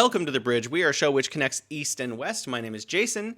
Welcome to The Bridge. We are a show which connects East and West. My name is Jason.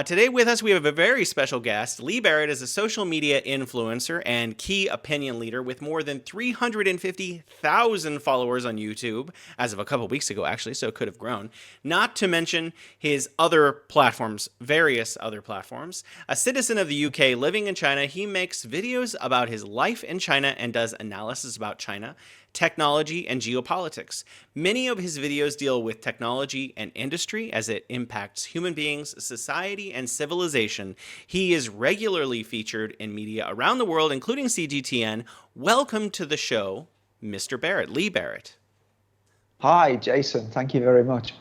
Today with us, we have a very special guest. Lee Barrett is a social media influencer and key opinion leader with more than 350,000 followers on YouTube, as of a couple weeks ago, actually, so it could have grown. Not to mention his other platforms, various other platforms. A citizen of the UK living in China, he makes videos about his life in China and does analysis about China, technology, and geopolitics. Many of his videos deal with technology and industry as it impacts human beings, society, and civilization. He is regularly featured in media around the world, including CGTN. Welcome to the show, Mr. Barrett, Lee Barrett. Hi, Jason. Thank you very much.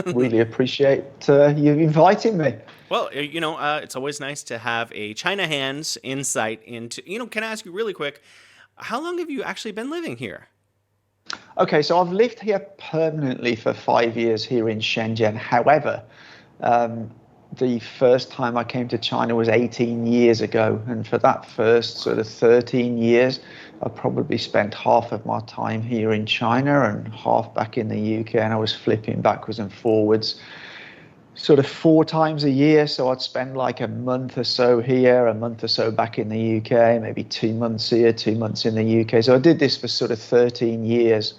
Really appreciate you inviting me. Well, it's always nice to have a China hands insight into, can I ask you really quick, how long have you actually been living here? Okay, so I've lived here permanently for 5 years here in Shenzhen. However, the first time I came to China was 18 years ago. And for that first sort of 13 years, I probably spent half of my time here in China and half back in the UK. And I was flipping backwards and forwards sort of 4 times a year. So I'd spend like a month or so here, a month or so back in the UK, maybe 2 months here, 2 months in the UK. So I did this for sort of 13 years.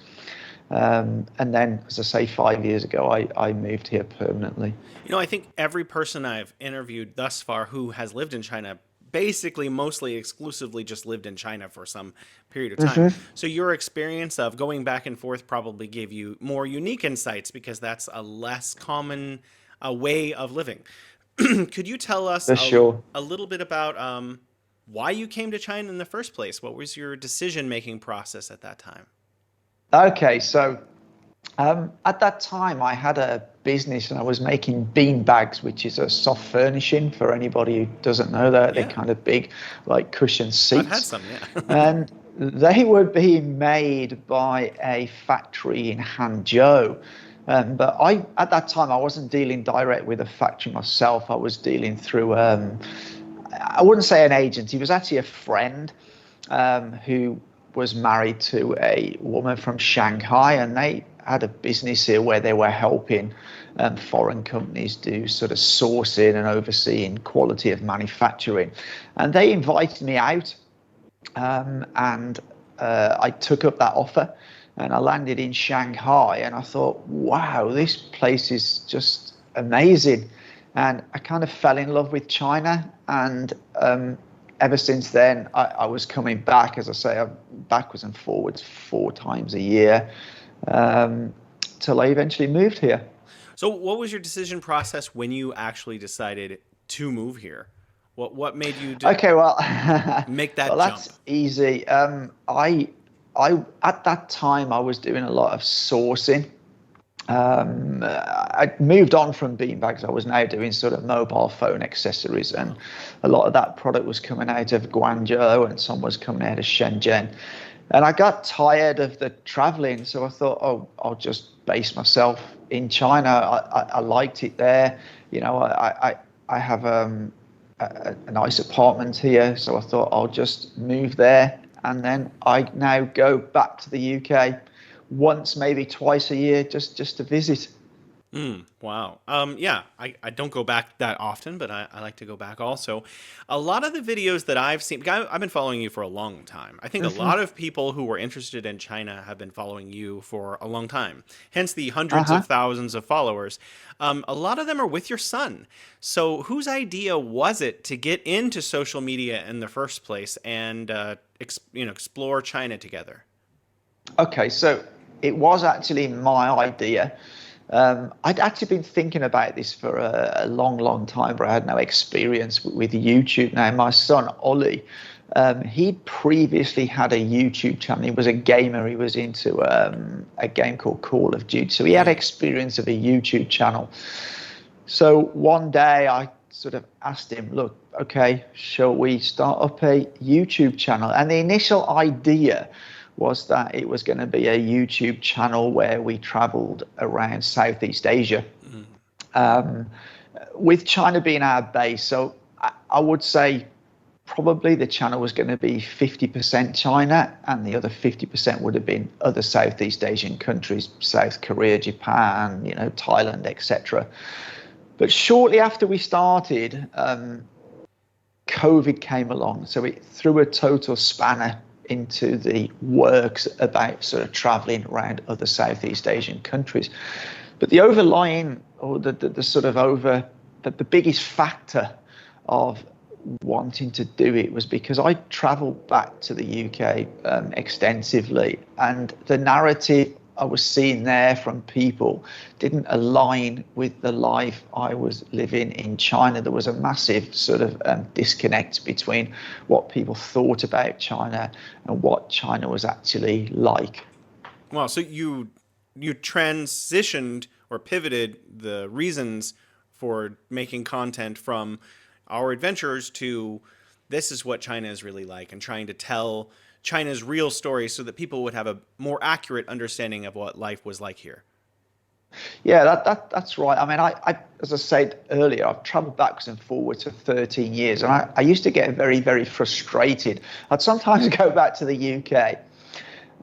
And then, as I say, 5 years ago, I moved here permanently. I think every person I've interviewed thus far who has lived in China basically mostly exclusively just lived in China for some period of time. So your experience of going back and forth probably gave you more unique insights because that's a less common way of living. Could you tell us a little bit about why you came to China in the first place? What was your decision-making process at that time? Okay, so at that time I had a business and I was making bean bags, which is a soft furnishing for anybody who doesn't know that. They're kind of big, like cushion seats. I've had some, yeah. And they were being made by a factory in Hangzhou. But at that time, I wasn't dealing direct with a factory myself. I was dealing through, I wouldn't say an agent. He was actually a friend who was married to a woman from Shanghai, and they had a business here where they were helping foreign companies do sort of sourcing and overseeing quality of manufacturing. And they invited me out, and I took up that offer. And I landed in Shanghai and I thought, wow, this place is just amazing. And I kind of fell in love with China. And ever since then, I was coming back, as I say, I'm backwards and forwards 4 times a year till I eventually moved here. So what was your decision process when you actually decided to move here? What made you make that jump? That's easy. At that time, I was doing a lot of sourcing. I moved on from beanbags. I was now doing sort of mobile phone accessories, and a lot of that product was coming out of Guangzhou and some was coming out of Shenzhen. And I got tired of the traveling, so I thought, oh, I'll just base myself in China. I liked it there. I have a nice apartment here, so I thought I'll just move there. And then I now go back to the UK once, maybe twice a year, just to visit. Wow. I don't go back that often, but I like to go back also. A lot of the videos that I've seen, I've been following you for a long time. I think a lot of people who were interested in China have been following you for a long time, hence the hundreds of thousands of followers. A lot of them are with your son. So whose idea was it to get into social media in the first place and explore China together? Okay, so it was actually my idea. I'd actually been thinking about this for a long time, but I had no experience with YouTube. Now, my son, Ollie, he'd previously had a YouTube channel. He was a gamer. He was into a game called Call of Duty. So he had experience of a YouTube channel. So one day I sort of asked him, look, okay, shall we start up a YouTube channel? And the initial idea was that it was going to be a YouTube channel where we traveled around Southeast Asia, with China being our base. So I would say probably the channel was going to be 50% China, and the other 50% would have been other Southeast Asian countries, South Korea, Japan, Thailand, etc. But shortly after we started, COVID came along, so it threw a total spanner into the works about sort of traveling around other Southeast Asian countries. But the overlying, or the sort of the biggest factor of wanting to do it was because I travelled back to the UK extensively, and the narrative I was seeing there from people didn't align with the life I was living in China. There was a massive sort of disconnect between what people thought about China and what China was actually like. Well, so you transitioned or pivoted the reasons for making content from our adventures to this is what China is really like, and trying to tell China's real story so that people would have a more accurate understanding of what life was like here. Yeah, that's right. I mean, I as I said earlier, I've travelled backwards and forwards for 13 years, and I used to get very, very frustrated. I'd sometimes go back to the UK,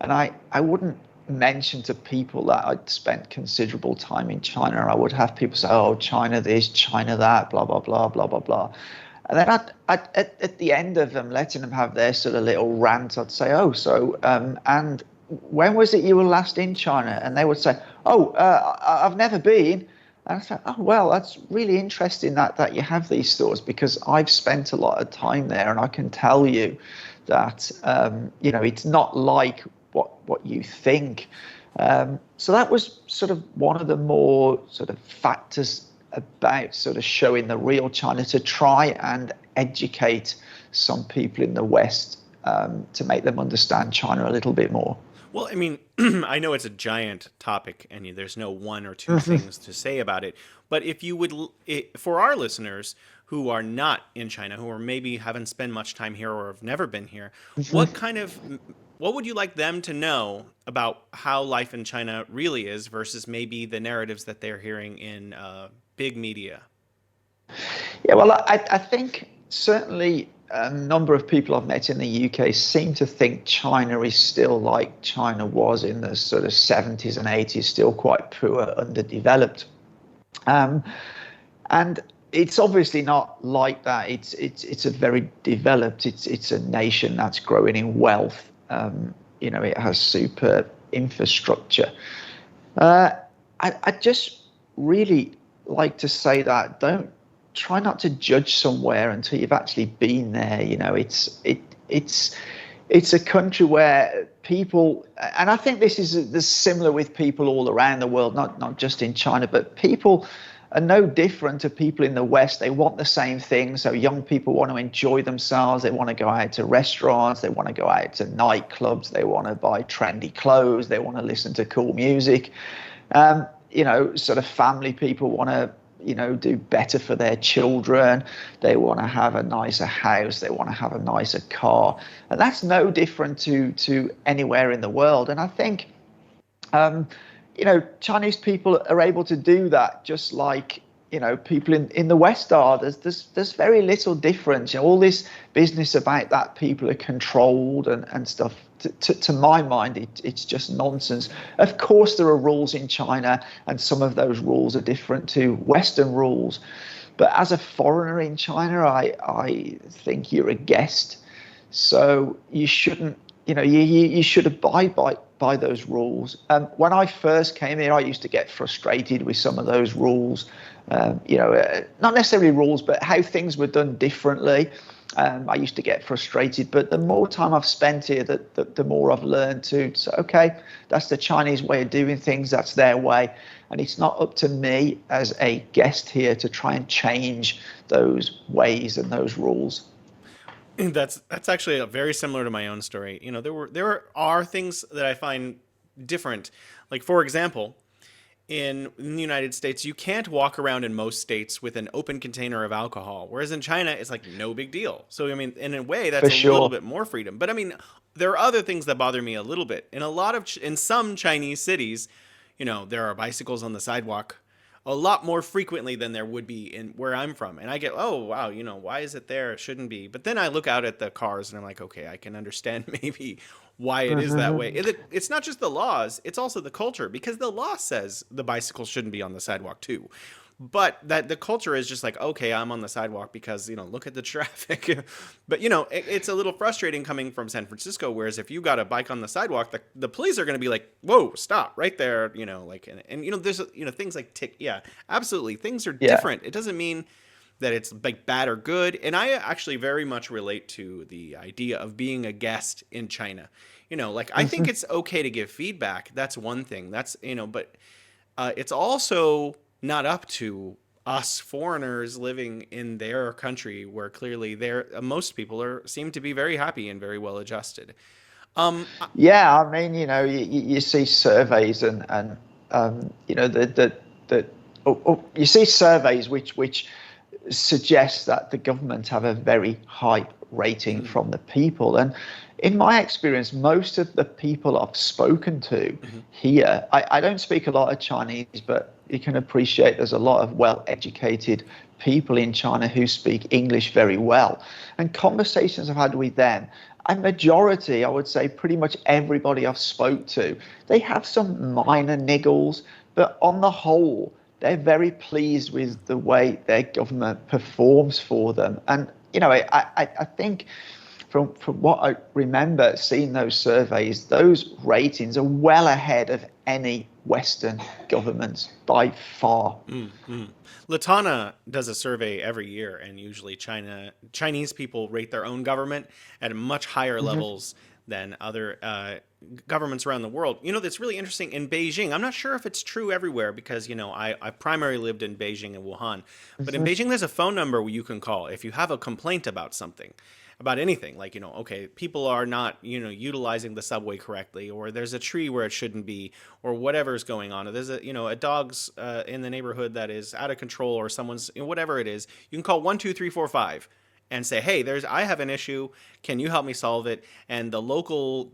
and I wouldn't mention to people that I'd spent considerable time in China. I would have people say, "Oh, China this, China that, blah blah blah, blah blah blah," and then at the end of them letting them have their sort of little rant, I'd say, "Oh, so and when was it you were last in China?" And they would say, "Oh, I've never been." And I said, "Oh, well, that's really interesting that you have these thoughts, because I've spent a lot of time there, and I can tell you that it's not like what you think." So that was sort of one of the more sort of factors about sort of showing the real China, to try and educate some people in the West, to make them understand China a little bit more. Well, I mean, I know it's a giant topic and there's no one or two things to say about it. But if you would, for our listeners who are not in China, who are maybe haven't spent much time here or have never been here, what would you like them to know about how life in China really is versus maybe the narratives that they're hearing in big media? Yeah, well, I think certainly a number of people I've met in the UK seem to think China is still like China was in the sort of 70s and 80s, still quite poor, underdeveloped. And it's obviously not like that. It's a very developed. It's a nation that's growing in wealth. It has super infrastructure. I just really like to say that don't try not to judge somewhere until you've actually been there. It's a country where people, and I think this is similar with people all around the world, not just in China, but people are no different to people in the West. They want the same thing. So young people want to enjoy themselves. They want to go out to restaurants. They want to go out to nightclubs. They want to buy trendy clothes. They want to listen to cool music. Sort of family people want to, do better for their children. They want to have a nicer house. They want to have a nicer car. And that's no different to anywhere in the world. And I think, Chinese people are able to do that just like, people in the West are. There's very little difference. All this business about that people are controlled and stuff, to my mind, it's just nonsense. Of course, there are rules in China, and some of those rules are different to Western rules. But as a foreigner in China, I think you're a guest. So you shouldn't, you should abide by those rules. When I first came here, I used to get frustrated with some of those rules. Not necessarily rules, but how things were done differently. I used to get frustrated, but the more time I've spent here, the more I've learned to say, okay, that's the Chinese way of doing things, that's their way, and it's not up to me as a guest here to try and change those ways and those rules. That's actually very similar to my own story. There are things that I find different. Like, for example, in the United States, you can't walk around in most states with an open container of alcohol, whereas in China, it's like no big deal. So, I mean, in a way, For that's a little sure. bit more freedom. But I mean, there are other things that bother me a little bit. In some Chinese cities, there are bicycles on the sidewalk. a lot more frequently than there would be in where I'm from. And I get, oh, wow, why is it there? It shouldn't be. But then I look out at the cars and I'm like, okay, I can understand maybe why it is that way. It's not just the laws, it's also the culture, because the law says the bicycle shouldn't be on the sidewalk too. But that the culture is just like, okay, I'm on the sidewalk because, look at the traffic. But, it's a little frustrating coming from San Francisco, whereas if you got a bike on the sidewalk, the police are going to be like, whoa, stop right there, like, and there's, things like yeah, absolutely. Things are Yeah. different. It doesn't mean that it's like bad or good. And I actually very much relate to the idea of being a guest in China. Like, I think it's okay to give feedback. That's one thing. That's, but it's also not up to us foreigners living in their country, where clearly most people seem to be very happy and very well adjusted. Um, Yeah, I mean, you see surveys the you see surveys which suggest that the government have a very high rating mm, from the people. And in my experience, most of the people I've spoken to mhm, here, I don't speak a lot of Chinese, but you can appreciate there's a lot of well-educated people in China who speak English very well. And conversations I've had with them, a majority, I would say pretty much everybody I've spoke to, they have some minor niggles, but on the whole, they're very pleased with the way their government performs for them. And, I think from what I remember seeing those surveys, those ratings are well ahead of any Western governments by far. mm, mm. Latana does a survey every year, and usually Chinese people rate their own government at much higher Hmm. levels than other governments around the world. That's really interesting in Beijing. I'm not sure if it's true everywhere because, I primarily lived in Beijing and Wuhan. But in Hmm. Beijing, there's a phone number where you can call if you have a complaint about something, about anything. Like, okay, people are not, utilizing the subway correctly, or there's a tree where it shouldn't be, or whatever's going on. Or there's a dog's in the neighborhood that is out of control, or someone's, whatever it is. You can call 12345 and say, "Hey, I have an issue. Can you help me solve it?" And the local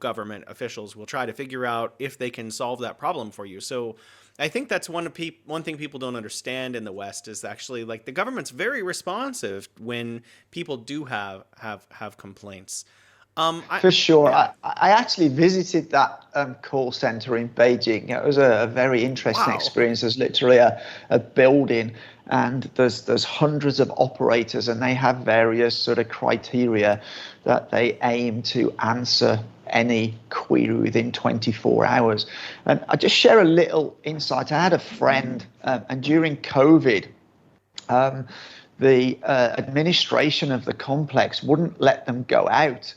government officials will try to figure out if they can solve that problem for you. So, I think that's one thing people don't understand in the West is actually, like, the government's very responsive when people do have complaints. For sure. Yeah, I actually visited that call center in Beijing. It was a very interesting wow. experience. There's literally a building, and there's hundreds of operators, and they have various sort of criteria that they aim to answer any query within 24 hours. And I just share a little insight. I had a friend, and during COVID, um, the administration of the complex wouldn't let them go out.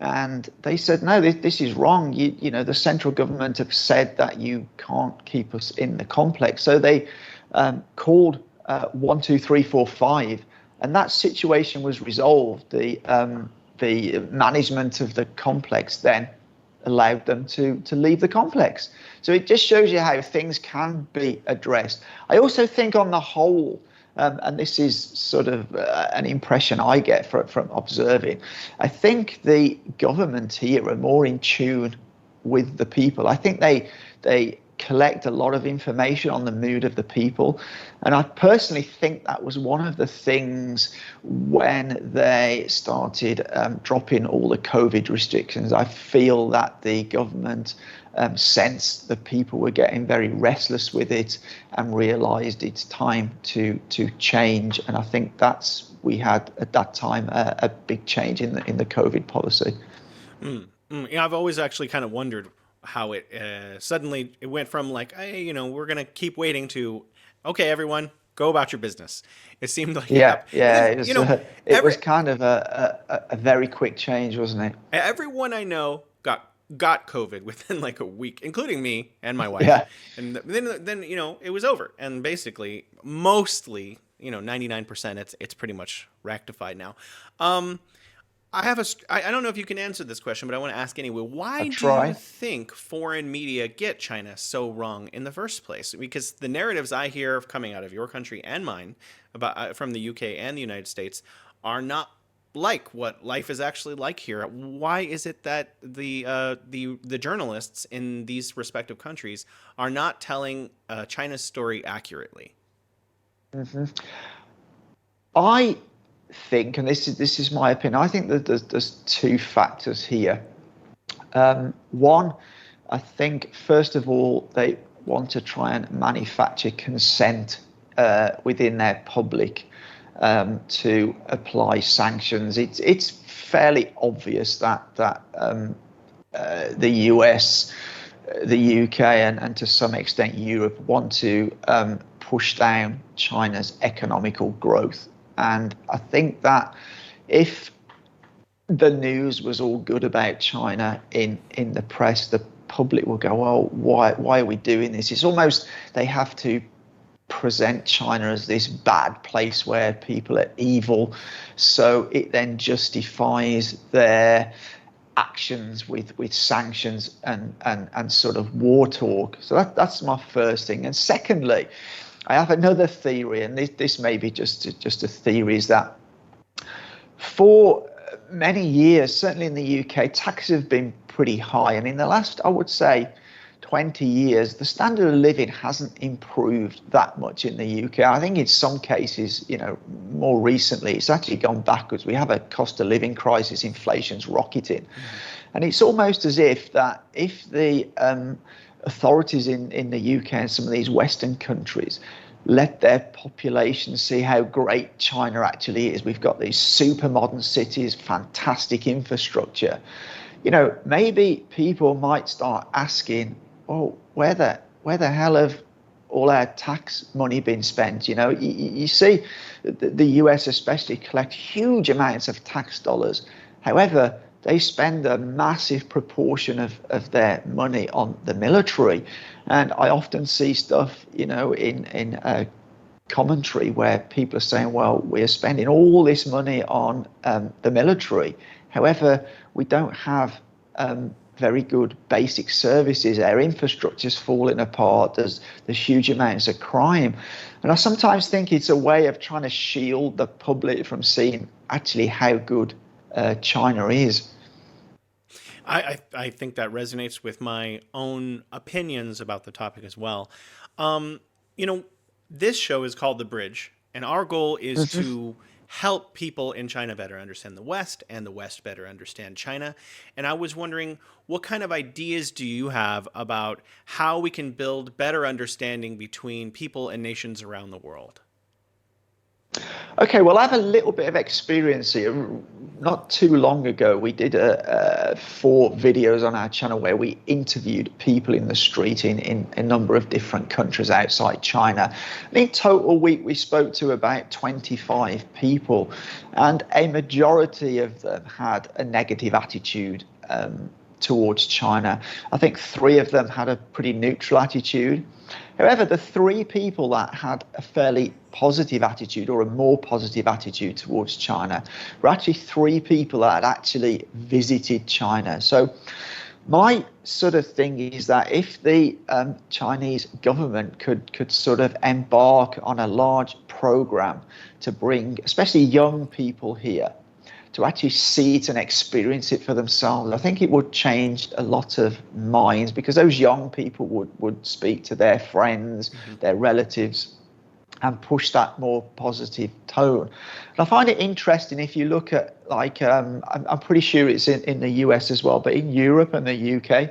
And they said, no, this is wrong. The central government have said that you can't keep us in the complex. So they called 12345, and that situation was resolved. The management of the complex then allowed them to leave the complex. So it just shows you how things can be addressed. I also think on the whole, and this is sort of an impression I get from observing, I think the government here are more in tune with the people. I think they collect a lot of information on the mood of the people. And I personally think that was one of the things when they started dropping all the COVID restrictions. I feel that the government sensed that people were getting very restless with it and realized it's time to change. And I think we had at that time a big change in the COVID policy. Mm, mm. Yeah, I've always actually kind of wondered how it suddenly it went from, like, hey, we're gonna keep waiting, to, okay, everyone, go about your business. It seemed like it Yeah, happened, and yeah, then, it every was kind of a very quick change, wasn't it? everyone I know got COVID within like a week, including me and my wife, Yeah. and then it was over, and basically mostly 99% it's pretty much rectified now. Um, I don't know if you can answer this question, but I want to ask anyway. I Why do you try. think foreign media get China so wrong in the first place? Because the narratives I hear coming out of your country and mine about from the UK and the United States are not like what life is actually like here. Why is it that the journalists in these respective countries are not telling China's story accurately? Mhm. I think, and this is my opinion, I think that there's two factors here. One, I think first of all they want to try and manufacture consent within their public to apply sanctions. It's fairly obvious that the US, the UK, and to some extent Europe want to push down China's economical growth. And I think that if the news was all good about China in the press, the public will go, well, why are we doing this? It's almost they have to present China as this bad place where people are evil, so it then justifies their actions with sanctions and sort of war talk. So that's my first thing. And secondly, I have another theory, and this may be just a theory, is that for many years, certainly in the UK, taxes have been pretty high. And in the last, I would say, 20 years, the standard of living hasn't improved that much in the UK. I think in some cases, more recently, it's actually gone backwards. We have a cost of living crisis, inflation's rocketing. Mm-hmm. And it's almost as if the authorities in the UK and some of these Western countries let their population see how great China actually is. We've got these super modern cities, fantastic infrastructure. Maybe people might start asking, oh, where the hell have all our tax money been spent? You see the US especially collect huge amounts of tax dollars. However, they spend a massive proportion of their money on the military. And I often see stuff, in commentary where people are saying, well, we're spending all this money on the military. However, we don't have very good basic services. Our infrastructure's falling apart. There's huge amounts of crime. And I sometimes think it's a way of trying to shield the public from seeing actually how good China is. I think that resonates with my own opinions about the topic as well. Um, you know, this show is called The Bridge, and our goal is to help people in China better understand the West and the West better understand China. And I was wondering, what kind of ideas do you have about how we can build better understanding between people and nations around the world? Okay, well, I have a little bit of experience here. Not too long ago, we did 4 videos on our channel where we interviewed people in the street in a number of different countries outside China. And in total, we spoke to about 25 people, and a majority of them had a negative attitude towards China. I think 3 of them had a pretty neutral attitude. However, the 3 people that had a fairly positive attitude or a more positive attitude towards China were actually 3 people that had actually visited China. So my sort of thing is that if the Chinese government could sort of embark on a large program to bring especially young people here to actually see it and experience it for themselves, I think it would change a lot of minds, because those young people would speak to their friends, Mm-hmm. their relatives, and push that more positive tone. And I find it interesting if you look at, like, I'm pretty sure it's in the US as well, but in Europe and the UK,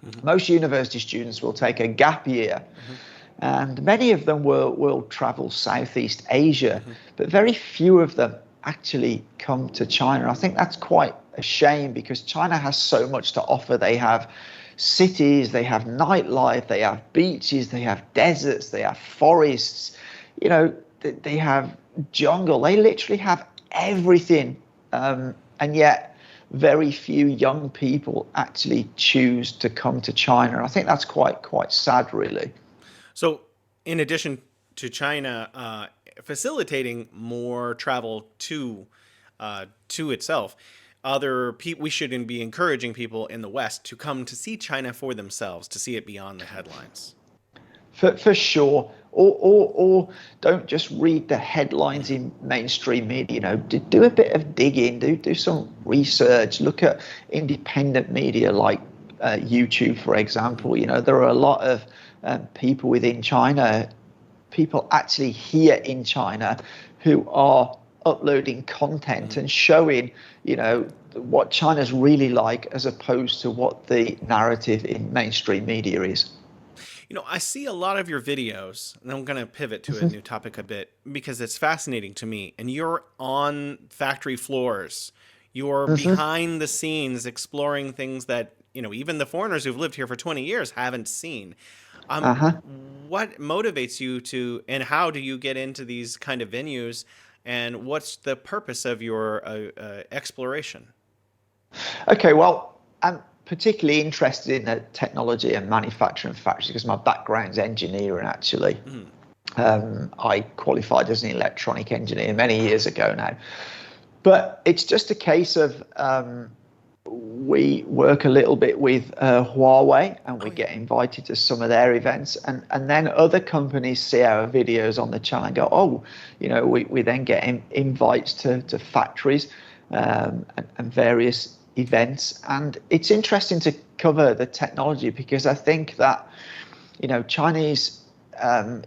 Mm-hmm. most university students will take a gap year. Mm-hmm. And many of them will travel Southeast Asia, Mm-hmm. but very few of them actually come to China. I think that's quite a shame, because China has so much to offer. They have cities, they have nightlife, they have beaches, they have deserts, they have forests, they have jungle. They literally have everything. And yet very few young people actually choose to come to China. I think that's quite sad, really. So, in addition to China facilitating more travel to itself, we should be encouraging people in the West to come to see China for themselves, to see it beyond the headlines. For sure. Or don't just read the headlines in mainstream media. Do a bit of digging, do some research, look at independent media like YouTube, for example. There are a lot of people within China, people actually here in China, who are uploading content and showing, what China's really like, as opposed to what the narrative in mainstream media is. I see a lot of your videos, and I'm going to pivot to a new topic a bit because it's fascinating to me. And you're on factory floors, you're behind the scenes exploring things that, even the foreigners who've lived here for 20 years haven't seen. Uh-huh. What motivates you to, and how do you get into these kind of venues? And what's the purpose of your exploration? Okay, well, I'm particularly interested in the technology and manufacturing factories because my background's engineering, actually. Mhm. I qualified as an electronic engineer many years ago now. But it's just a case of we work a little bit with Huawei, and Oh we yeah. get invited to some of their events. And then other companies see our videos on the channel and go, oh, we then get invites to factories and various events. And it's interesting to cover the technology because I think that, Chinese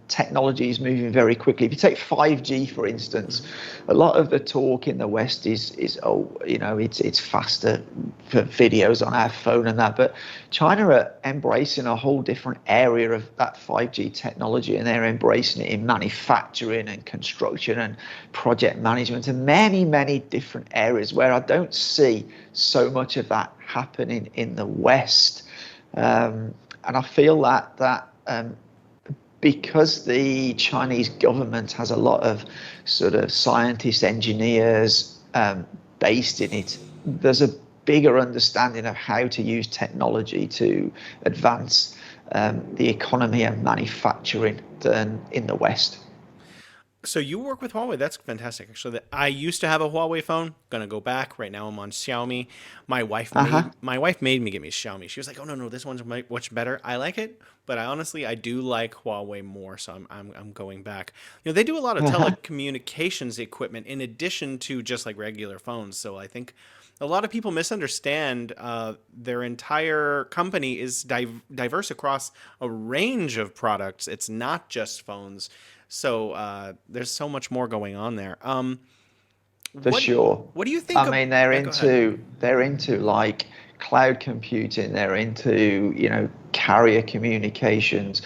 technology is moving very quickly. If you take 5G, for instance, a lot of the talk in the West is oh, it's faster for videos on our phone and that. But China are embracing a whole different area of that 5G technology, and they're embracing it in manufacturing and construction and project management and many, many different areas where I don't see so much of that happening in the West. And I feel that because the Chinese government has a lot of sort of scientists, engineers based in it, there's a bigger understanding of how to use technology to advance the economy and manufacturing than in the West. So you work with Huawei. That's fantastic. Actually, I used to have a Huawei phone. Gonna go back. Right now I'm on Xiaomi. Uh-huh. My wife made me get me Xiaomi. She was like, "Oh no, no, this one's much better." I like it, but I do like Huawei more. So I'm going back. They do a lot of Uh-huh. telecommunications equipment in addition to just like regular phones. So I think a lot of people misunderstand their entire company is diverse across a range of products. It's not just phones. So there's so much more going on there. For What sure. what do you I think of? mean, they're Go ahead. into like cloud computing. They're into, carrier communications.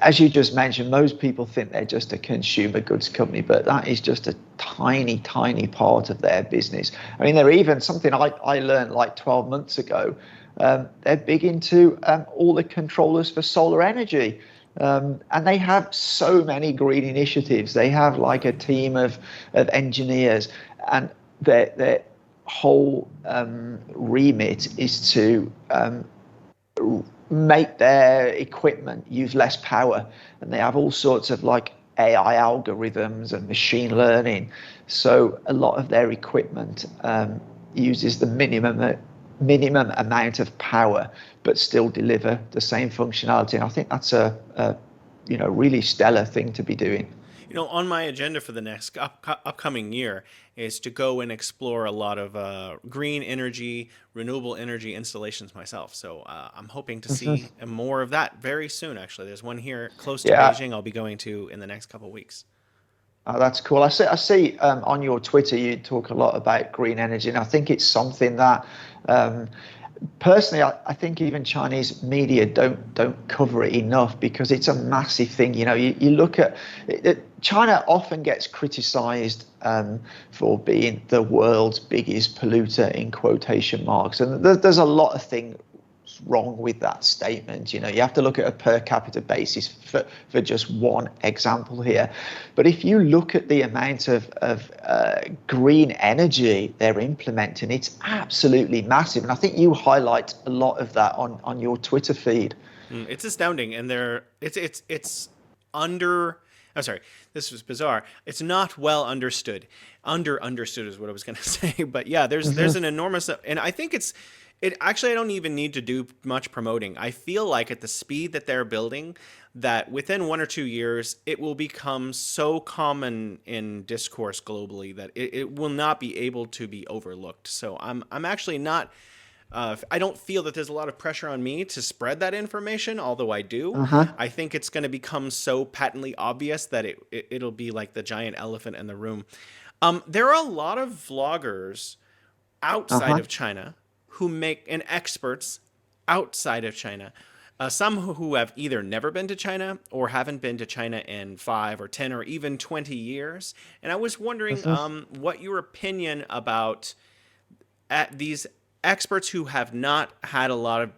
As you just mentioned, most people think they're just a consumer goods company, but that is just a tiny, tiny part of their business. I mean, they're even something I learned like 12 months ago. They're big into all the controllers for solar energy. And they have so many green initiatives. They have like a team of engineers, and their whole remit is to make their equipment use less power. And they have all sorts of like AI algorithms and machine learning. So a lot of their equipment uses the minimum amount of power, but still deliver the same functionality. And I think that's a really stellar thing to be doing. On my agenda for the next upcoming year is to go and explore a lot of green energy, renewable energy installations myself. So I'm hoping to see more of that very soon. Actually, there's one here close to Yeah, Beijing. I'll be going to in the next couple of weeks. that's cool. I see on your Twitter you talk a lot about green energy, and I think it's something that um, personally, I think even Chinese media don't cover it enough because it's a massive thing. You look at China often gets criticized for being the world's biggest polluter in quotation marks, and there's a lot of things wrong with that statement. You have to look at a per capita basis for just one example here. But if you look at the amount of green energy they're implementing, it's absolutely massive. And I think you highlight a lot of that on your Twitter feed. It's astounding, and it's under. I'm sorry, this was bizarre. It's not well understood. Understood is what I was going to say, but yeah, there's an enormous, and I think It actually, I don't even need to do much promoting. I feel like at the speed that they're building, that within 1 or 2 years, it will become so common in discourse globally that it will not be able to be overlooked. So I'm actually not. I don't feel that there's a lot of pressure on me to spread that information, although I do. Uh-huh. I think it's going to become so patently obvious that it'll be like the giant elephant in the room. There are a lot of vloggers outside Uh-huh. of China who make and experts outside of China. Some who have either never been to China or haven't been to China in 5 or 10 or even 20 years. And I was wondering Mhm. what your opinion about at these experts who have not had a lot of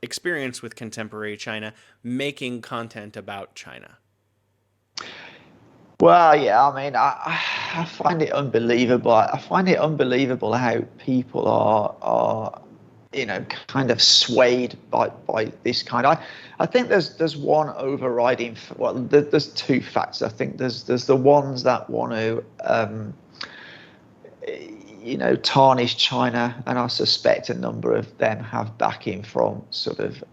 experience with contemporary China making content about China. Well, yeah, I mean, I find it unbelievable. I find it unbelievable how people are kind of swayed by this kind. I think there's one overriding. Well, there's two facts. I think there's the ones that want to tarnish China, and I suspect a number of them have backing from sort of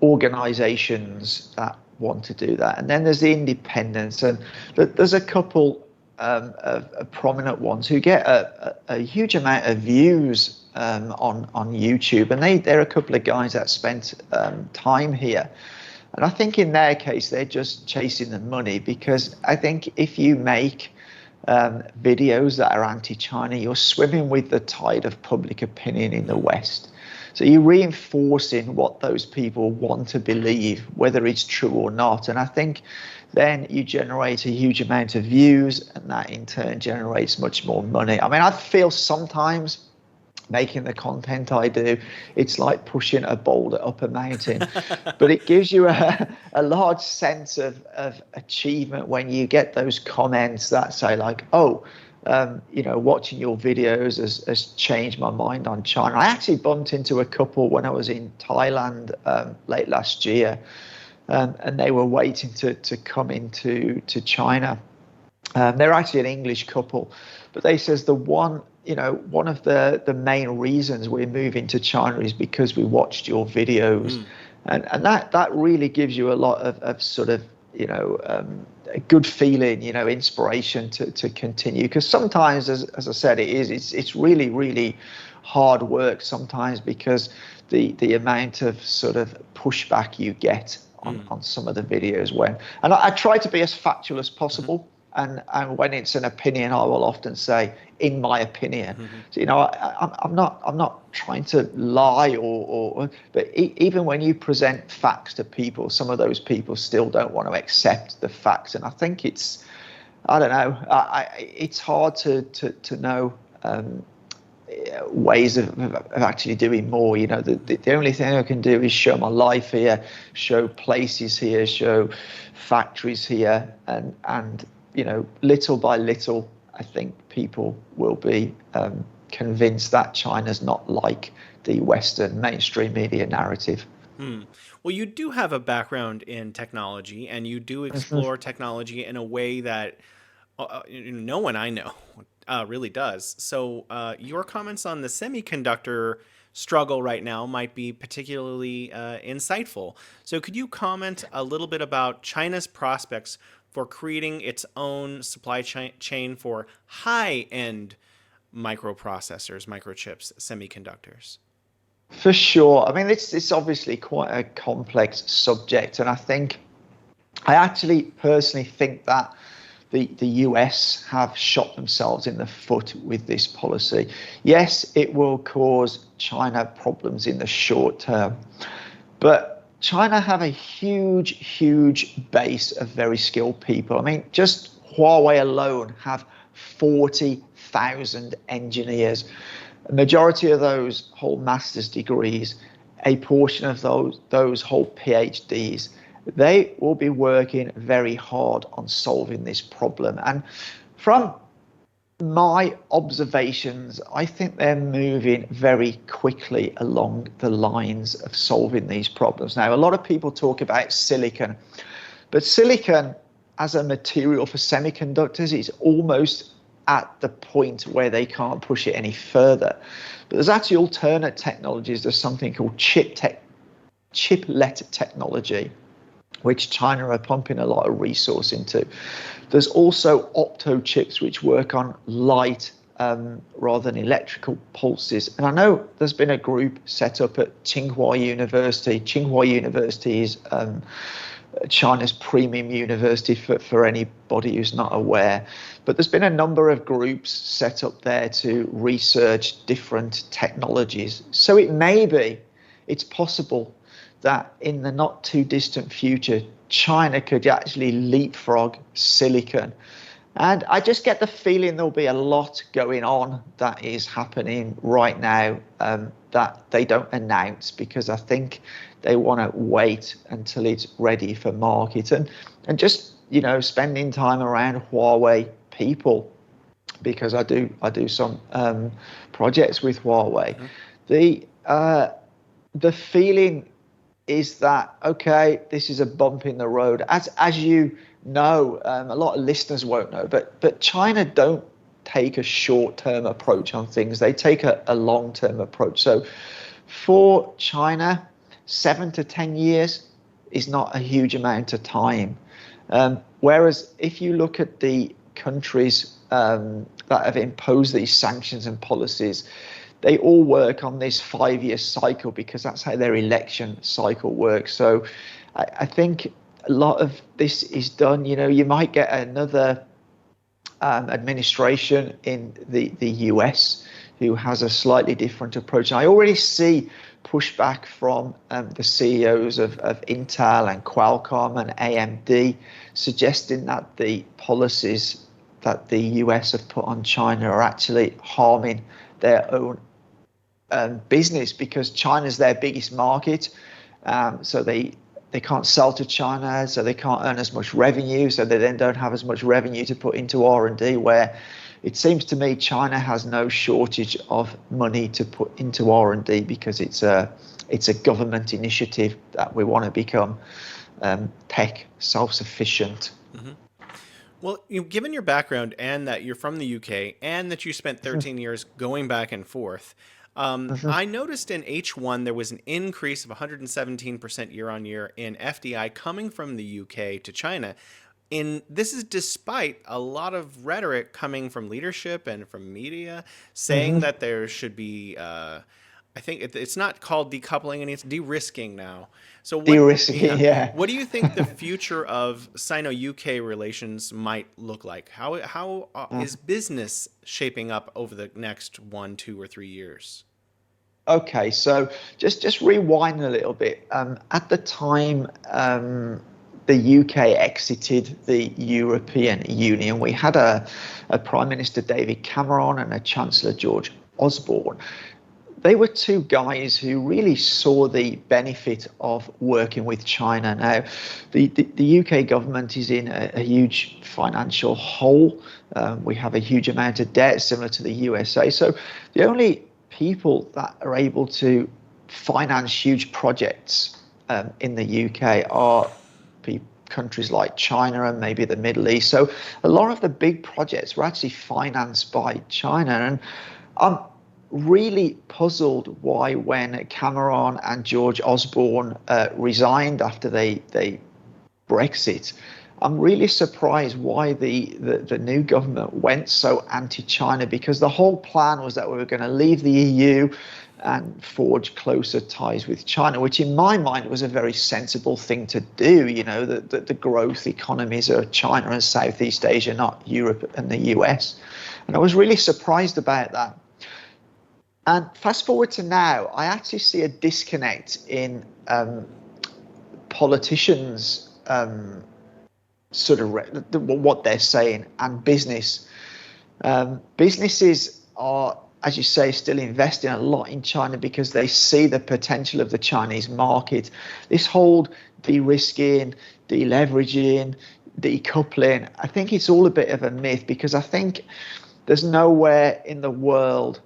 organizations that want to do that. And then there's the independents, and there's a couple of prominent ones who get a huge amount of views on YouTube, and they're a couple of guys that spent time here. And I think in their case, they're just chasing the money, because I think if you make videos that are anti-China, you're swimming with the tide of public opinion in the West. So you're reinforcing what those people want to believe, whether it's true or not. And I think then you generate a huge amount of views, and that in turn generates much more money. I mean, I feel sometimes making the content I do, it's like pushing a boulder up a mountain. But it gives you a large sense of achievement when you get those comments that say like, oh, watching your videos has changed my mind on China. I actually bumped into a couple when I was in Thailand late last year, and they were waiting to come into China. They're actually an English couple, but they says one of the main reasons we're moving to China is because we watched your videos, and that really gives you a lot of sort of a good feeling, inspiration to continue. Because sometimes, as I said, it's really, really hard work sometimes, because the amount of sort of pushback you get on some of the videos and I try to be as factual as possible. And when it's an opinion, I will often say, in my opinion. So, I'm not trying to lie but even when you present facts to people, some of those people still don't want to accept the facts. And I think I don't know, it's hard to know ways of actually doing more. The only thing I can do is show my life here, show places here, show factories here, and little by little, I think people will be convinced that China's not like the Western mainstream media narrative. Well, you do have a background in technology, and you do explore technology in a way that no one I know really does. So, your comments on the semiconductor struggle right now might be particularly insightful. So, could you comment a little bit about China's prospects for creating its own supply chain for high-end microprocessors, microchips, semiconductors? For sure. I mean, it's obviously quite a complex subject, and I actually personally think that the US have shot themselves in the foot with this policy. Yes, it will cause China problems in the short term, but China have a huge, huge base of very skilled people. I mean, just Huawei alone have 40,000 engineers. The majority of those hold master's degrees. A portion of those hold PhDs. They will be working very hard on solving this problem. And from my observations, I think they're moving very quickly along the lines of solving these problems. Now, a lot of people talk about silicon, but silicon as a material for semiconductors is almost at the point where they can't push it any further. But there's actually alternate technologies. There's something called chiplet technology, which China are pumping a lot of resource into. There's also opto chips, which work on light rather than electrical pulses. And I know there's been a group set up at Tsinghua University. Tsinghua University is China's premium university for anybody who's not aware. But there's been a number of groups set up there to research different technologies. So it's possible that in the not too distant future, China could actually leapfrog silicon. And I just get the feeling there'll be a lot going on that is happening right now that they don't announce, because I think they want to wait until it's ready for market, and just, spending time around Huawei people, because I do some projects with Huawei. Mm-hmm. The feeling is that, okay, this is a bump in the road. As you know, a lot of listeners won't know, but China don't take a short-term approach on things. They take a long-term approach. So for China, 7 to 10 years is not a huge amount of time. Whereas if you look at the countries that have imposed these sanctions and policies, they all work on this 5-year cycle, because that's how their election cycle works. So I think a lot of this is done. You might get another administration in the US who has a slightly different approach. I already see pushback from the CEOs of Intel and Qualcomm and AMD, suggesting that the policies that the US have put on China are actually harming their own business, because China's their biggest market. So they can't sell to China, so they can't earn as much revenue, so they then don't have as much revenue to put into R&D, where it seems to me China has no shortage of money to put into R&D, because it's a government initiative that we want to become tech self-sufficient. Mm-hmm. Well, given your background and that you're from the UK and that you spent 13 years going back and forth, I noticed in H1 there was an increase of 117% year on year in FDI coming from the UK to China. This is despite a lot of rhetoric coming from leadership and from media saying that there should be, I think it's not called decoupling, and it's de-risking now. So de-risking, yeah. What do you think the future of Sino-UK relations might look like? How is business shaping up over the next 1, 2, or 3 years? Okay, so just rewind a little bit. At the time the UK exited the European Union, we had a Prime Minister, David Cameron, and a Chancellor, George Osborne. They were two guys who really saw the benefit of working with China. Now, the UK government is in a huge financial hole. We have a huge amount of debt, similar to the USA. So the only people that are able to finance huge projects in the UK are countries like China and maybe the Middle East. So a lot of the big projects were actually financed by China. And I'm really puzzled why, when Cameron and George Osborne resigned after they Brexit, I'm really surprised why the new government went so anti-China, because the whole plan was that we were going to leave the EU and forge closer ties with China, which in my mind was a very sensible thing to do. The growth economies are China and Southeast Asia, not Europe and the US. And I was really surprised about that. And fast forward to now, I actually see a disconnect in politicians' sort of what they're saying and business. Businesses are, as you say, still investing a lot in China because they see the potential of the Chinese market. This whole de-risking, deleveraging, decoupling, I think it's all a bit of a myth, because I think there's nowhere in the world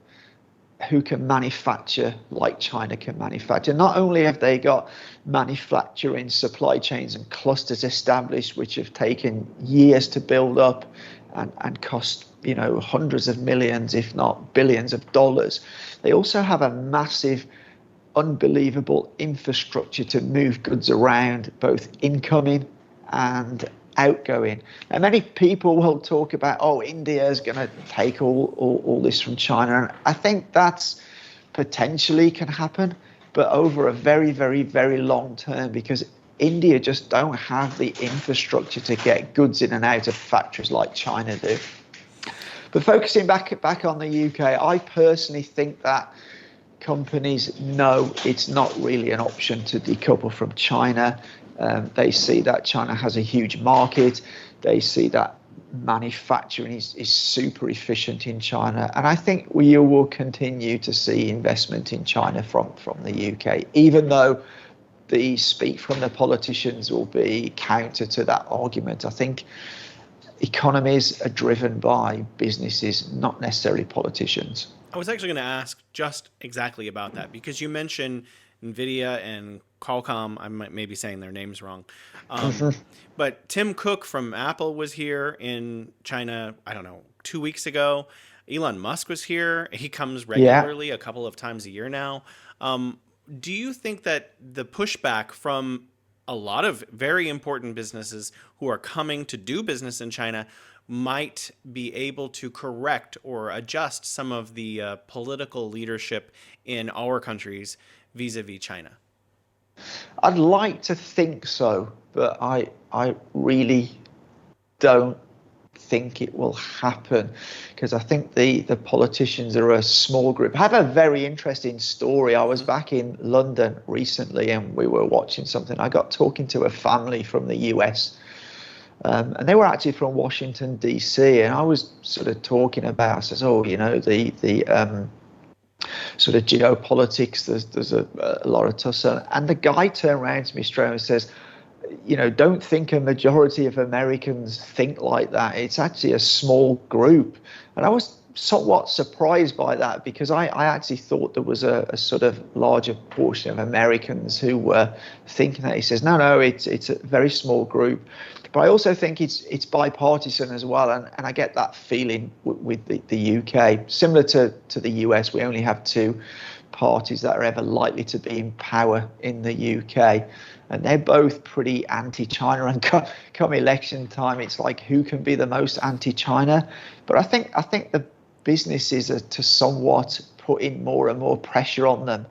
who can manufacture like China can manufacture. Not only have they got manufacturing supply chains and clusters established, which have taken years to build up and cost, hundreds of millions, if not billions of dollars. They also have a massive, unbelievable infrastructure to move goods around, both incoming and outgoing. And many people will talk about, oh, India is going to take all this from China. And I think that's potentially can happen, but over a very, very, very long term, because India just don't have the infrastructure to get goods in and out of factories like China do. But focusing back on the UK, I personally think that companies know it's not really an option to decouple from China. They see that China has a huge market. They see that manufacturing is super efficient in China. And I think we will continue to see investment in China from the UK, even though the speak from the politicians will be counter to that argument. I think economies are driven by businesses, not necessarily politicians. I was actually going to ask just exactly about that because you mentioned NVIDIA and Qualcomm. I might maybe saying their names wrong. But Tim Cook from Apple was here in China, I don't know, 2 weeks ago. Elon Musk was here. He comes Yeah. regularly, a couple of times a year now. Do you think that the pushback from a lot of very important businesses who are coming to do business in China might be able to correct or adjust some of the political leadership in our countries vis-a-vis China? I'd like to think so, but I really don't think it will happen, because I think the politicians are a small group. I have a very interesting story. I was back in London recently and we were watching something. I got talking to a family from the US, and they were actually from Washington, D.C. And I was sort of talking about, I says, the sort of geopolitics, there's a lot of tussle. And the guy turned around to me straight and says, don't think a majority of Americans think like that. It's actually a small group. And I was somewhat surprised by that, because I actually thought there was a sort of larger portion of Americans who were thinking that. He says, no, it's a very small group. But I also think it's bipartisan as well. And I get that feeling with the UK. Similar to the US, we only have two parties that are ever likely to be in power in the UK. And they're both pretty anti-China. And come election time, it's like, who can be the most anti-China? But I think the businesses are to somewhat putting more and more pressure on them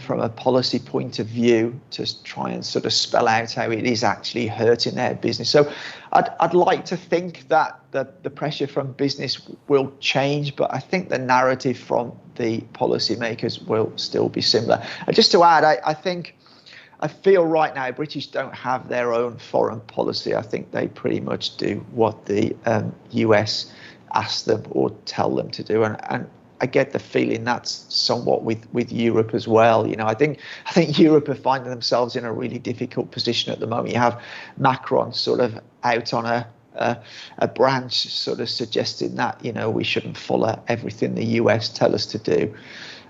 from a policy point of view to try and sort of spell out how it is actually hurting their business. So I'd like to think that the pressure from business will change, but I think the narrative from the policymakers will still be similar. And just to add, I feel right now British don't have their own foreign policy. I think they pretty much do what the US ask them or tell them to do. And I get the feeling that's somewhat with Europe as well. I think Europe are finding themselves in a really difficult position at the moment. You have Macron sort of out on a branch sort of suggesting that, we shouldn't follow everything the US tell us to do.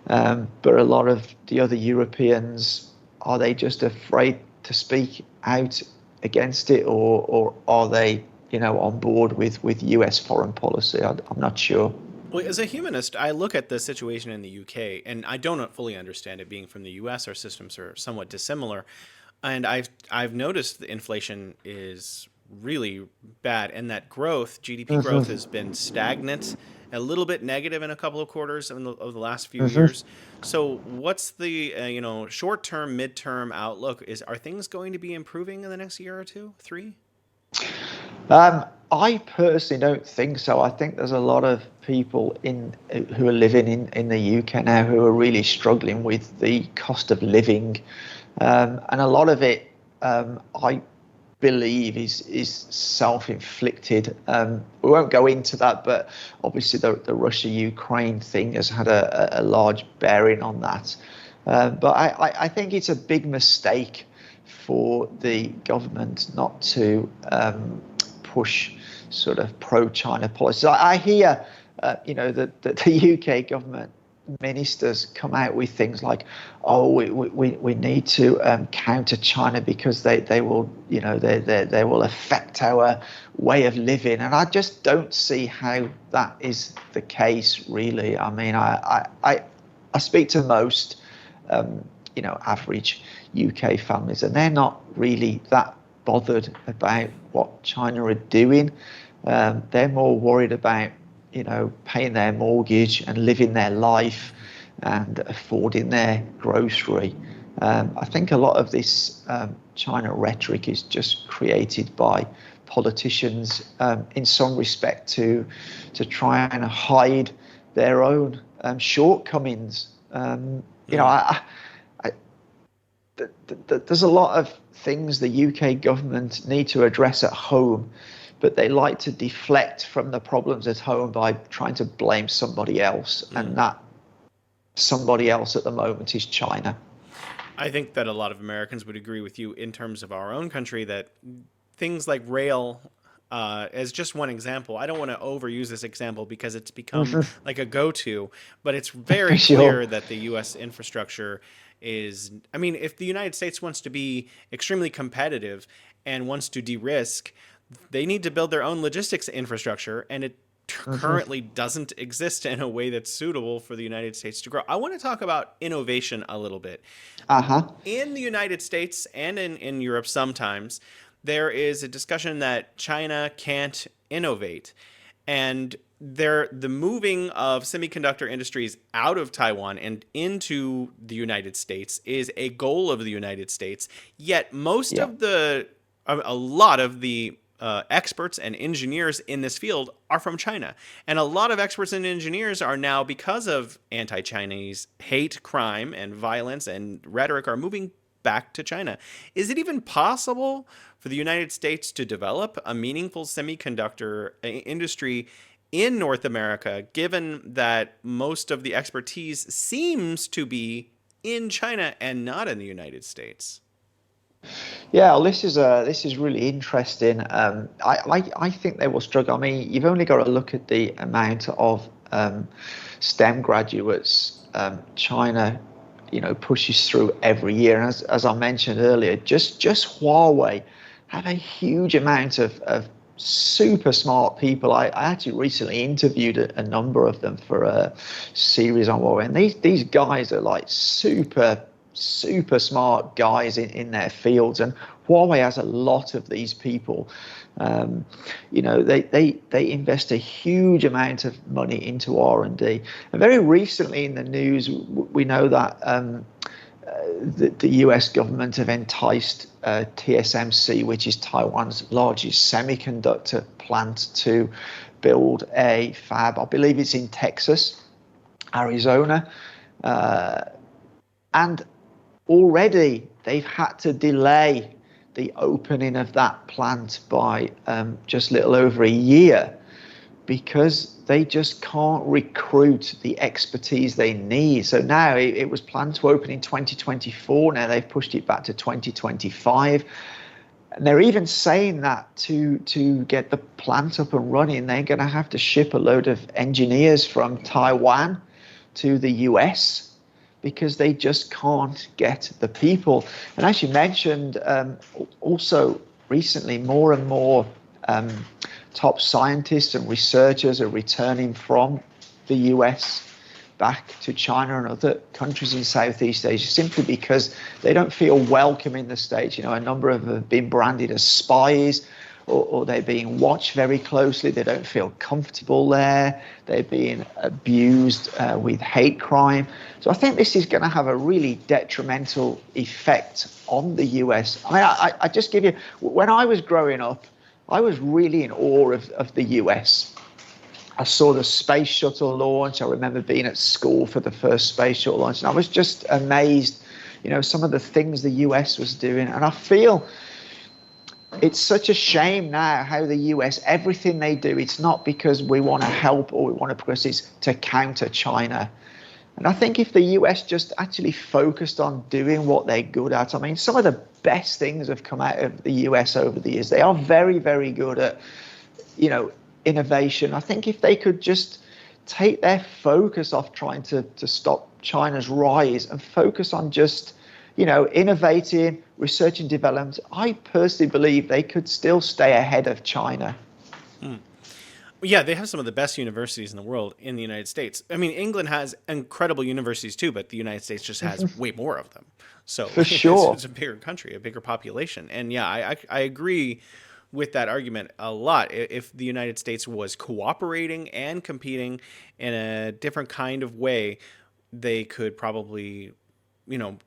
But a lot of the other Europeans, are they just afraid to speak out against it, or are they, on board with US foreign policy? I'm not sure. Well, as a humanist, I look at the situation in the UK, and I don't fully understand it. Being from the US, our systems are somewhat dissimilar, and I've noticed the inflation is really bad, and that GDP growth, has been stagnant, a little bit negative in a couple of quarters of the last few years. So, what's the short-term, mid-term outlook? Are things going to be improving in the next year or two, 3? I personally don't think so. I think there's a lot of people who are living in the UK now who are really struggling with the cost of living, and a lot of it, I believe, is self-inflicted. We won't go into that, but obviously the Russia-Ukraine thing has had a large bearing on that. But I think it's a big mistake for the government not to push sort of pro-China policies. I hear, that the UK government ministers come out with things like, "Oh, we need to counter China because they will, they will affect our way of living," and I just don't see how that is the case, really. I mean, I speak to most, average UK families, and they're not really that bothered about what China are doing. They're more worried about, paying their mortgage and living their life and affording their grocery. I think a lot of this China rhetoric is just created by politicians, in some respect, to try and hide their own shortcomings. There's a lot of things the UK government need to address at home, but they like to deflect from the problems at home by trying to blame somebody else, and that somebody else at the moment is China. I think that a lot of Americans would agree with you in terms of our own country that things like rail, as just one example, I don't want to overuse this example because it's become like a go-to, but it's very Sure. clear that the U.S. infrastructure is, I mean, if the United States wants to be extremely competitive and wants to de-risk, they need to build their own logistics infrastructure, and it currently doesn't exist in a way that's suitable for the United States to grow. I want to talk about innovation a little bit. Uh-huh. In the United States and in Europe sometimes, there is a discussion that China can't innovate. And the moving of semiconductor industries out of Taiwan and into the United States is a goal of the United States. Yet most Yeah. of a lot of the experts and engineers in this field are from China. And a lot of experts and engineers are now, because of anti-Chinese hate crime and violence and rhetoric, are moving back to China. Is it even possible for the United States to develop a meaningful semiconductor industry in North America, given that most of the expertise seems to be in China and not in the United States? Yeah, well, this is really interesting. I think they will struggle. I mean, you've only got to look at the amount of STEM graduates China, pushes through every year. And as I mentioned earlier, just Huawei have a huge amount of super smart people. I actually recently interviewed a number of them for a series on Huawei, and these guys are like super smart guys in their fields, and Huawei has a lot of these people. They invest a huge amount of money into R&D. And very recently in the news, we know that the US government have enticed TSMC, which is Taiwan's largest semiconductor plant, to build a fab. I believe it's in Texas, Arizona, and already they've had to delay the opening of that plant by just a little over a year because they just can't recruit the expertise they need. So now it was planned to open in 2024. Now they've pushed it back to 2025. And they're even saying that to get the plant up and running, they're going to have to ship a load of engineers from Taiwan to the US because they just can't get the people. And as you mentioned, also recently, more and more top scientists and researchers are returning from the US back to China and other countries in Southeast Asia simply because they don't feel welcome in the States. A number of them have been branded as spies, or they're being watched very closely. They don't feel comfortable there. They're being abused with hate crime. So I think this is going to have a really detrimental effect on the US. I mean, I just give you, when I was growing up, I was really in awe of the US. I saw the space shuttle launch. I remember being at school for the first space shuttle launch, and I was just amazed, some of the things the US was doing. And I feel it's such a shame now how the US, everything they do, it's not because we want to help or we want to progress, it's to counter China. And I think if the US just actually focused on doing what they're good at, I mean, some of the best things have come out of the US over the years. They are very, very good at, innovation. I think if they could just take their focus off trying to stop China's rise and focus on just, innovating, research and development, I personally believe they could still stay ahead of China. Yeah, they have some of the best universities in the world in the United States. I mean, England has incredible universities too, but the United States just has way more of them. So For sure. it's a bigger country, a bigger population. And yeah, I agree with that argument a lot. If the United States was cooperating and competing in a different kind of way, they could probably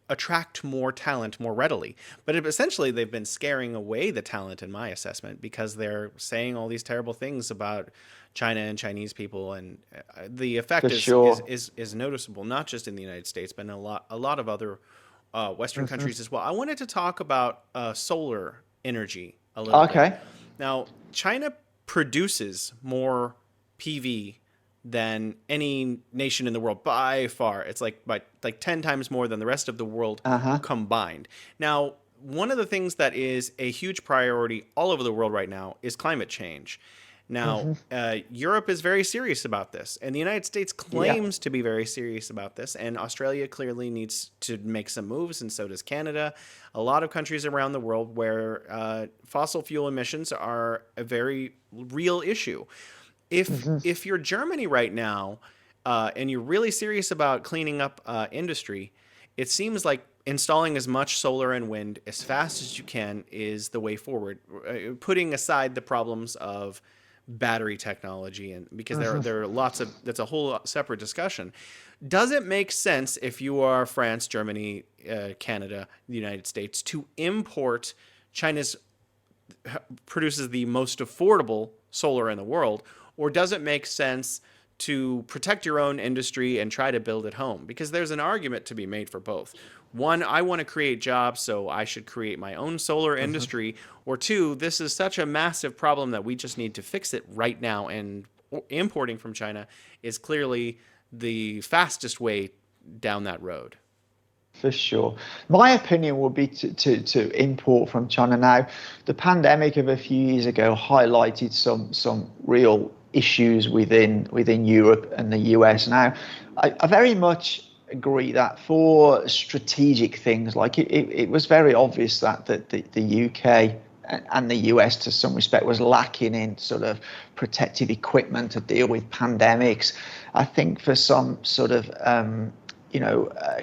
attract more talent more readily. But essentially, they've been scaring away the talent, in my assessment, because they're saying all these terrible things about China and Chinese people, and the effect For is sure. noticeable, not just in the United States, but in a lot of other Western Hmm. countries as well. I wanted to talk about solar energy a little bit. Okay. Now, China produces more PV than any nation in the world by far. It's like 10 times more than the rest of the world Uh-huh. combined. Now, one of the things that is a huge priority all over the world right now is climate change. Now, Hmm. Europe is very serious about this, and the United States Yeah. claims to be very serious about this, and Australia clearly needs to make some moves, and so does Canada. A lot of countries around the world where fossil fuel emissions are a very real issue. If Hmm. if you're Germany right now, and you're really serious about cleaning up industry, it seems like installing as much solar and wind as fast as you can is the way forward. Putting aside the problems of battery technology, and because Hmm. there are lots of, that's a whole separate discussion. Does it make sense, if you are France, Germany, Canada, the United States, to import China's produces the most affordable solar in the world, or does it make sense to protect your own industry and try to build it home? Because there's an argument to be made for both. One, I want to create jobs, so I should create my own solar Hmm. industry. Or two, this is such a massive problem that we just need to fix it right now, and importing from China is clearly the fastest way down that road. For sure. My opinion would be to import from China. Now, the pandemic of a few years ago highlighted some real issues within Europe and the US. Now, I very much agree that for strategic things, like it was very obvious that the UK and the US to some respect was lacking in sort of protective equipment to deal with pandemics. I think for some sort of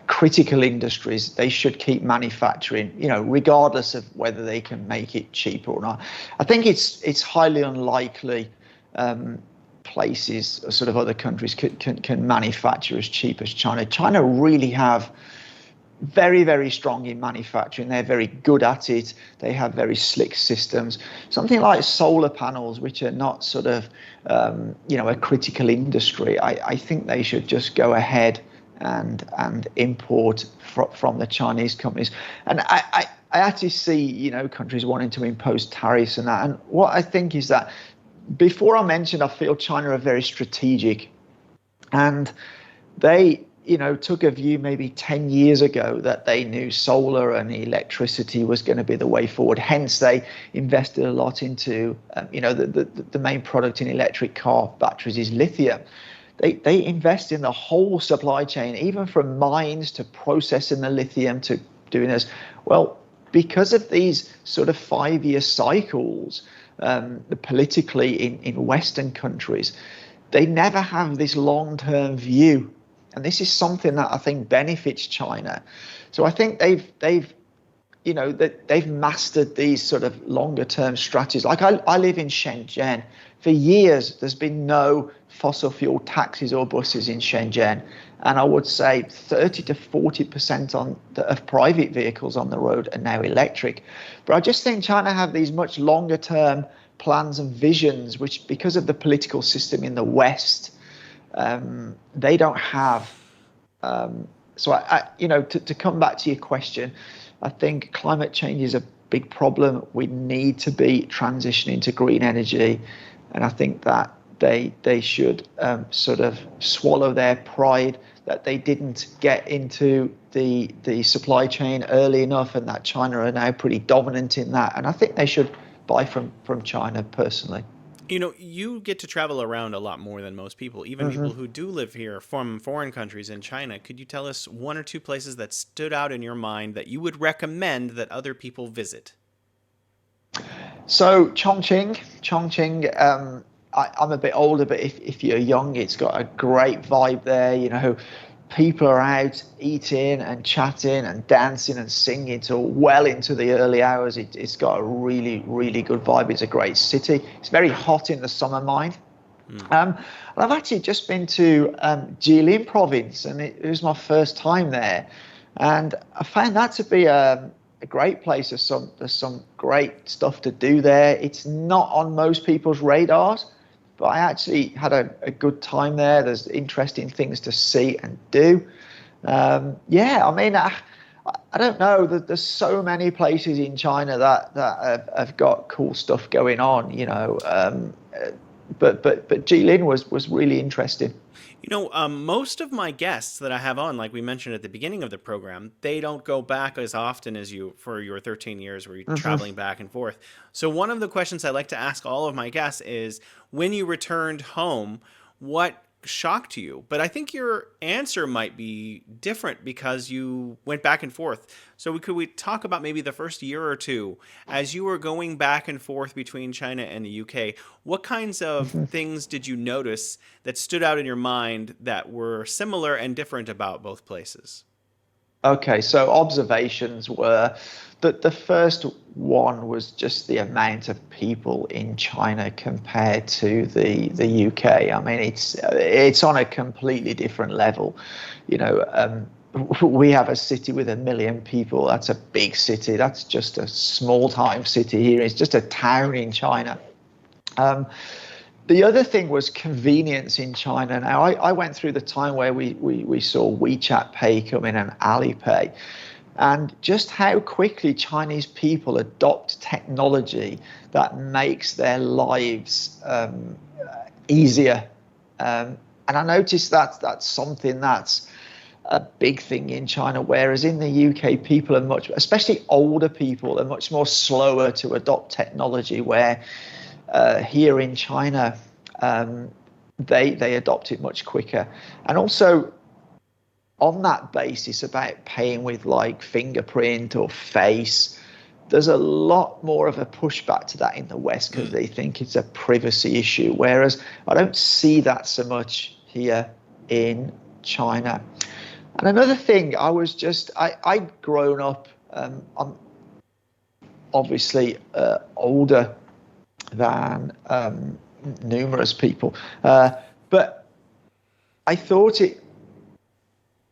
critical industries, they should keep manufacturing, regardless of whether they can make it cheaper or not. I think it's highly unlikely places, sort of other countries, can manufacture as cheap as China. China really have very, very strong in manufacturing. They're very good at it. They have very slick systems. Something like solar panels, which are not sort of, a critical industry. I think they should just go ahead and import from the Chinese companies. And I actually see, countries wanting to impose tariffs and that. And what I think is that, before I mentioned, I feel China are very strategic, and they, took a view maybe 10 years ago that they knew solar and electricity was going to be the way forward. Hence, they invested a lot into, the main product in electric car batteries is lithium. They invest in the whole supply chain, even from mines to processing the lithium to doing this. Well, because of these sort of 5-year cycles, politically in Western countries, they never have this long-term view. And this is something that I think benefits China. So I think they've mastered these sort of longer term strategies. Like I live in Shenzhen. For years, there's been no fossil fuel taxis or buses in Shenzhen. And I would say 30 to 40% of private vehicles on the road are now electric. But I just think China have these much longer term plans and visions, which, because of the political system in the West, they don't have. So to come back to your question, I think climate change is a big problem. We need to be transitioning to green energy, and I think that they should sort of swallow their pride that they didn't get into the supply chain early enough, and that China are now pretty dominant in that. And I think they should buy from China personally. You get to travel around a lot more than most people, even people who do live here from foreign countries in China. Could you tell us one or two places that stood out in your mind that you would recommend that other people visit? So Chongqing. I'm a bit older, but if you're young, it's got a great vibe there. People are out eating and chatting and dancing and singing till well into the early hours. It's got a really, really good vibe. It's a great city. It's very hot in the summer, mind. Hmm. And I've actually just been to Jilin province, and it was my first time there. And I found that to be a great place. There's some great stuff to do there. It's not on most people's radars, but I actually had a good time there. There's interesting things to see and do. Yeah, I mean, I don't know. There's so many places in China that have got cool stuff going on. But Jilin was really interesting. Most of my guests that I have on, like we mentioned at the beginning of the program, they don't go back as often as you for your 13 years where you're Hmm. traveling back and forth. So, one of the questions I like to ask all of my guests is when you returned home, what shocked you? But I think your answer might be different because you went back and forth. So, could we talk about maybe the first year or two as you were going back and forth between China and the UK? What kinds of things did you notice that stood out in your mind that were similar and different about both places? Okay, so observations were that the first one was just the amount of people in China compared to the UK. I mean, it's on a completely different level. You know, um, we have a city with 1 million people. That's a big city. That's just a small time city here. It's just a town in China. Um, the other thing was convenience in China. Now, I went through the time where we saw WeChat Pay come in and Alipay, and just how quickly Chinese people adopt technology that makes their lives easier. And I noticed that that's something that's a big thing in China, whereas in the UK, people are much, especially older people, are much more slower to adopt technology. Where here in China, um, they adopt it much quicker. And also on that basis about paying with like fingerprint or face, there's a lot more of a pushback to that in the West because Hmm. they think it's a privacy issue. Whereas I don't see that so much here in China. And another thing, I'd grown up. I'm obviously older than numerous people. But I thought it.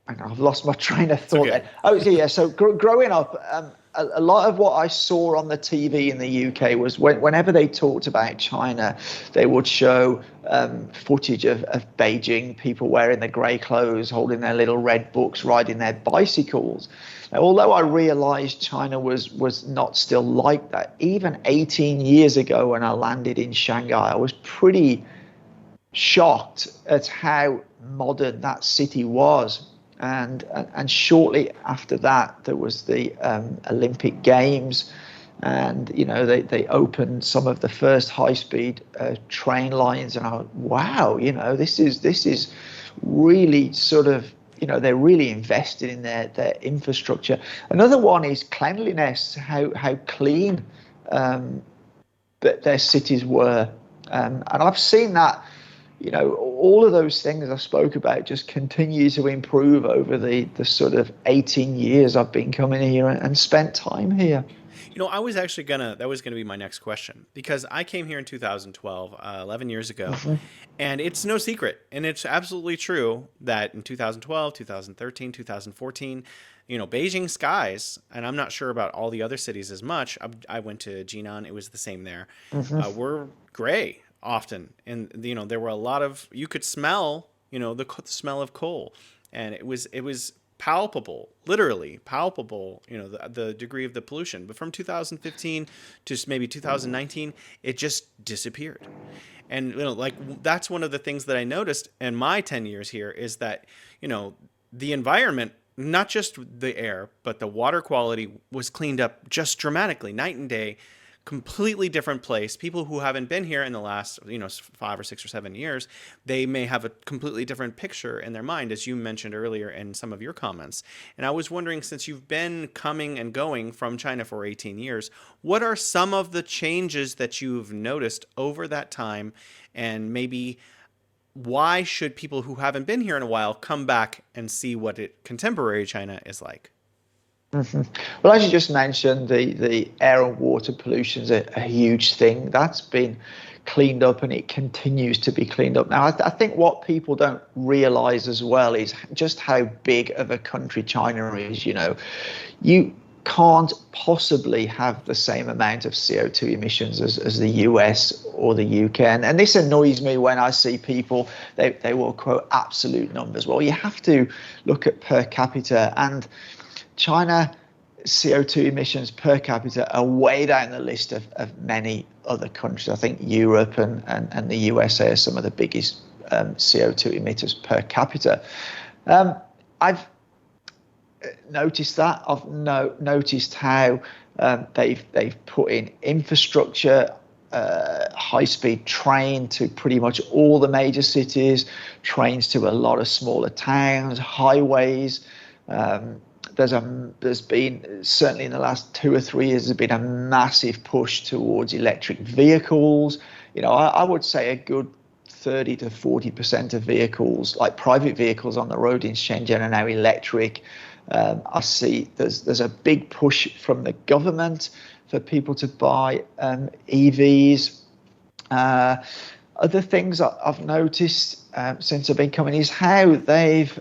Hang on, I've lost my train of It's thought okay. there. Oh, yeah. So growing up, a lot of what I saw on the TV in the UK was whenever they talked about China, they would show footage of Beijing, people wearing the grey clothes, holding their little red books, riding their bicycles. Now, although I realised China was not still like that, even 18 years ago when I landed in Shanghai, I was pretty shocked at how modern that city was. And shortly after that, there was the Olympic Games, and they opened some of the first high-speed train lines, and wow, this is really sort of they're really invested in their infrastructure. Another one is cleanliness, how clean um, that their cities were. And I've seen that, all of those things I spoke about just continue to improve over the sort of 18 years I've been coming here and spent time here. I was actually that was gonna be my next question because I came here in 2012, 11 years ago, Mhm. and it's no secret, and it's absolutely true that in 2012, 2013, 2014, Beijing skies, and I'm not sure about all the other cities as much. I went to Jinan; it was the same there. Mhm. Were gray often, and there were a lot of you could smell, the smell of coal, and it was palpable, literally palpable, the degree of the pollution. But from 2015 to maybe 2019, it just disappeared. And like that's one of the things that I noticed in my 10 years here is that, the environment, not just the air, but the water quality was cleaned up just dramatically, night and day, completely different place. People who haven't been here in the last, 5 or 6 or 7 years, they may have a completely different picture in their mind, as you mentioned earlier in some of your comments. And I was wondering, since you've been coming and going from China for 18 years, what are some of the changes that you've noticed over that time, and maybe why should people who haven't been here in a while come back and see what contemporary China is like? Mhm. Well, as you just mentioned, the air and water pollution is a huge thing. That's been cleaned up and it continues to be cleaned up. Now, I think what people don't realize as well is just how big of a country China is. You can't possibly have the same amount of CO2 emissions as the US or the UK. And this annoys me when I see people, they will quote absolute numbers. Well, you have to look at per capita, and China CO2 emissions per capita are way down the list of many other countries. I think Europe and the USA are some of the biggest CO2 emitters per capita. I've noticed that. I've noticed how they've put in infrastructure, high-speed train to pretty much all the major cities, trains to a lot of smaller towns, highways. There's been, certainly in the last 2 or 3 years, there's been a massive push towards electric vehicles. I would say a good 30 to 40% of vehicles, like private vehicles on the road in Shenzhen, are now electric. I see there's a big push from the government for people to buy EVs. Other things I've noticed since I've been coming is how they've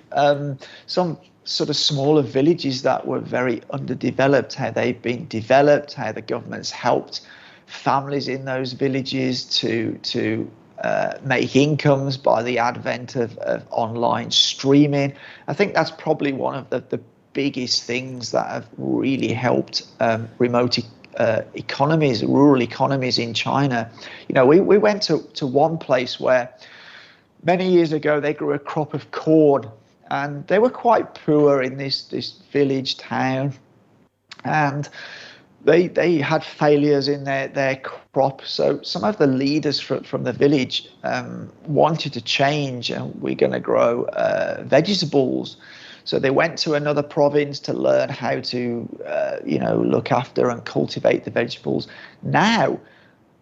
some sort of smaller villages that were very underdeveloped, how they've been developed, how the government's helped families in those villages to make incomes by the advent of online streaming. I think that's probably one of the biggest things that have really helped remote economies, rural economies in China. We went to one place where many years ago they grew a crop of corn, and they were quite poor in this village town, and they had failures in their crop. So some of the leaders from the village wanted to change, and we're going to grow vegetables. So they went to another province to learn how to look after and cultivate the vegetables. Now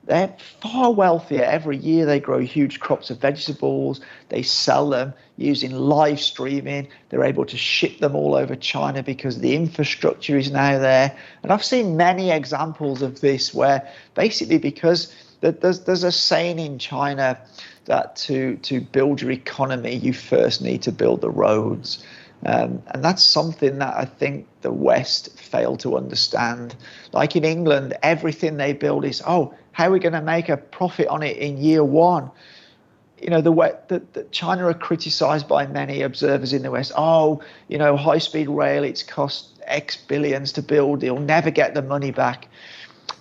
they're far wealthier. Every year they grow huge crops of vegetables. They sell them using live streaming. They're able to ship them all over China because the infrastructure is now there. And I've seen many examples of this where basically, because there's a saying in China that to build your economy, you first need to build the roads. And that's something that I think the West failed to understand. Like in England, everything they build is, how are we going to make a profit on it in year one? The China are criticised by many observers in the West. High-speed rail, it's cost X billions to build. You'll never get the money back.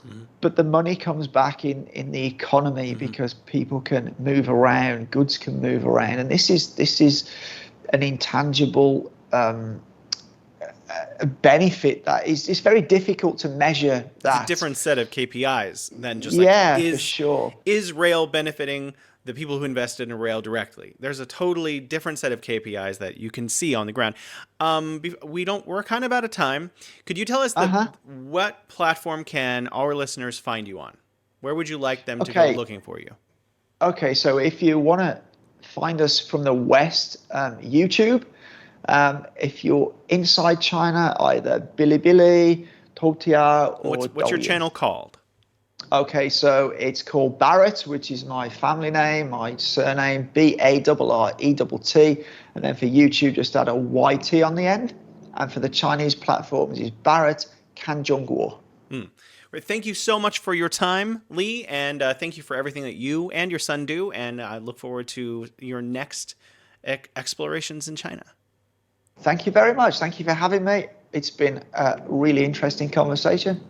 Mm-hmm. But the money comes back in the economy, mm-hmm. because people can move around, goods can move around, and this is an intangible benefit that it's very difficult to measure. That it's a different set of KPIs than just for sure. Is rail benefiting the people who invested in rail directly? There's a totally different set of KPIs that you can see on the ground. We're kind of out of time. Could you tell us what platform can our listeners find you on? Where would you like them to go looking for you? Okay, so if you want to find us from the West, YouTube. If you're inside China, either Bilibili, Toutiao, or what's your channel called? Okay, so it's called Barrett, which is my family name, my surname, Barrett, and then for YouTube, just add a YT on the end. And for the Chinese platforms, is Barrett Kanzhongguo. Thank you so much for your time, Lee, and thank you for everything that you and your son do, and I look forward to your next explorations in China. Thank you very much. Thank you for having me. It's been a really interesting conversation.